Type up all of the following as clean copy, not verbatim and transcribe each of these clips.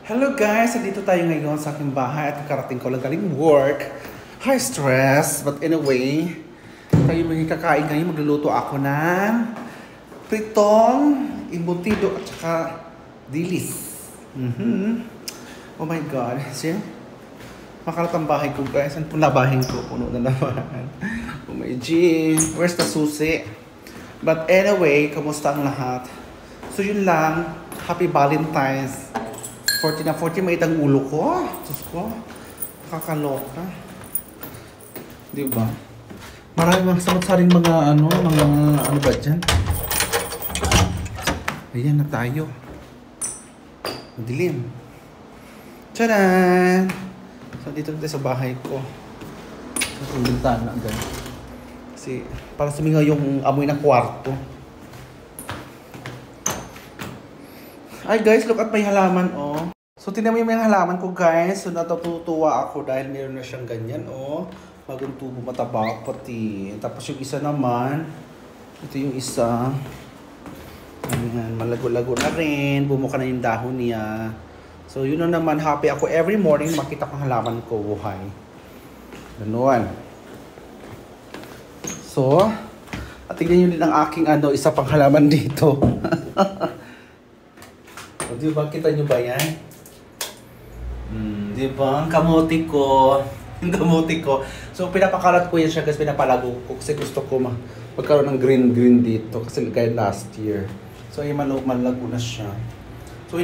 Hello guys! Dito tayo ngayon sa aking bahay at karating ko lang galing work. High stress, but anyway, tayo magkakain ngayon. Magluluto ako ng pritong, embutido at saka dilis. Oh my God. See? Makalat ang bahay ko guys. Ano po labahin ko? Puno na naman. Oh my G. Where's the susi? But anyway, kamusta ang lahat? So yun lang. Happy Valentine's. 40 na 40, may itang ulo ko. Diyos ko. Nakakaloka. Di ba? Maraming mga samot-saring mga ano ba dyan? Ayan na tayo. Madilim. Tcharan! So dito tayo sa bahay ko. Sa bintana guys. Kasi para sumingaw yung amoy ng kwarto. Ay guys, look at may halaman oh. So tingnan mo yung halaman ko guys. So natutuwa ako dahil meron na siyang ganyan oh. Bagong tubo, mataba pati. Tapos yung isa naman, ito yung isa. Ayan, malago-lago na rin. Bumuka na yung dahon niya. So yun na naman, happy ako every morning makita ko halaman ko buhay. Ganon. So, at tignan nyo din ang aking isa pang halaman dito. O, di ba? Kita nyo ba yan? Di ba? Ang kamote ko. Yung kamote ko. So, pinapakalat ko yan siya kasi pinapalago ko. Kasi gusto ko magkaroon ng green dito. Kasi kaya last year. So, ay malago na siya. So,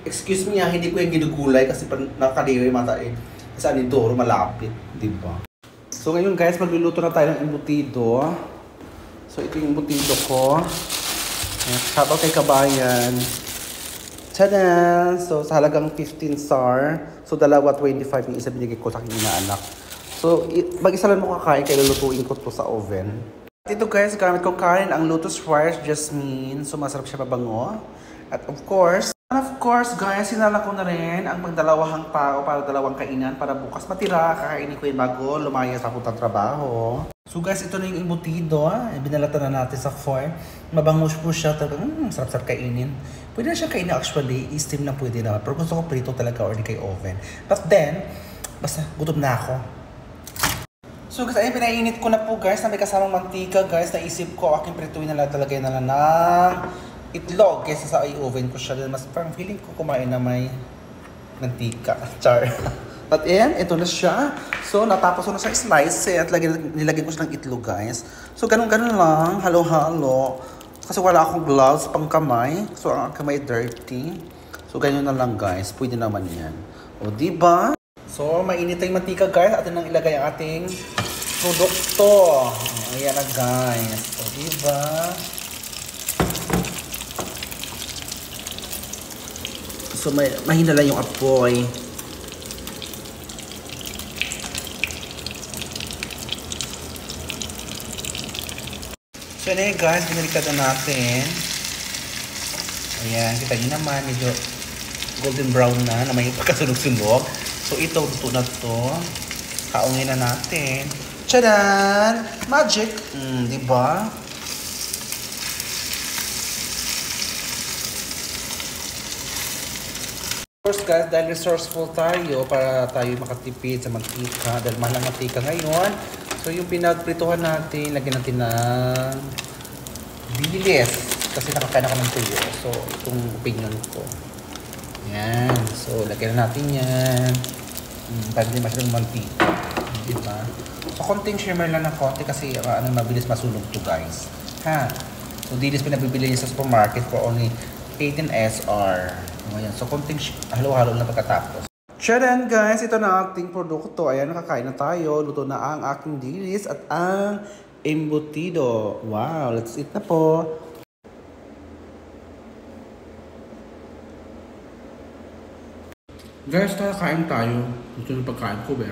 excuse me hindi ko yung ginugulay kasi nakakaliwa yung mata eh. Kasi anidoro malapit. Di ba? So, ngayon guys, magluluto na tayo ng embutido. So, ito yung embutido ko. Shoutout kay Kabayan. Tada! So, sa halagang 15 SAR. So, dalawa 25 yung isa binigay ko sa aking inaanak. So, mag-isa lang mo kakain kaya lulutuin ko to sa oven. Ito guys, gamit ko kanin ang Lotus Fresh Jasmine. So, masarap siya mabango. At of course guys, sinala ko na rin ang pagdalawahang tao para dalawang kainan para bukas matira. Kakainin ko yung bago, lumaya sa puntang trabaho. So guys, ito na yung embutido. Binalatan na natin sa foil. Mabangos po siya. Sarap-sarap kainin. Pwede na siya kainin actually. I-steam lang pwede naman. Pero gusto ko prito talaga or di kay oven. But then, basta gutom na ako. So guys, ayun, pinainit ko na po guys na may kasamang mantika guys. Naisip ko aking prituin na lang talaga na ng itlog kaysa sa i-oven ko siya. Mas parang feeling ko kumain na may mantika. Char. But ayan, ito na siya. So, natapos ko na sa slice at nilagyan ko siya ng itlog, guys. So, ganun-ganun lang. Halo-halo. Kasi wala akong gloves pang kamay. So, ang kamay dirty. So, ganyan na lang, guys. Pwede naman yan. O, diba? So, mainit yung mantika, guys. Atin nang ilagay ang ating produkto. Ayan na, guys. O, diba? So, mahina lang yung apoy. So, yun guys, binilikad na natin. Ayan, kita nyo naman, medyo golden brown na may pagkasunog-sunog. So, ito, luto na to. Kaungin na natin. Tchadan! Magic! Diba? Of course guys, dahil resourceful tayo para tayo makatipid sa mantika. Dahil mahal ang mantika ngayon. So yung pinagprituhan natin, lagyan natin ng bilis. Kasi nakakain ako ng tuyo. So itong opinion ko. Yan. So lagyan na natin yan. Para hindi masyadong mantika. Diba? So konting shimmer lang ng konti kasi mabilis masunog to guys. Ha? So dilis pinabibili niya sa supermarket for only 18 SR. Ayan. So konting halo-halo na pagkatapos. Tcharan guys, ito na ating produkto. Ayan, nakakain na tayo. Luto na ang aking dilis at ang embutido. Wow, let's eat na po. Guys, kakain tayo. Ito yung pagkain ko ba?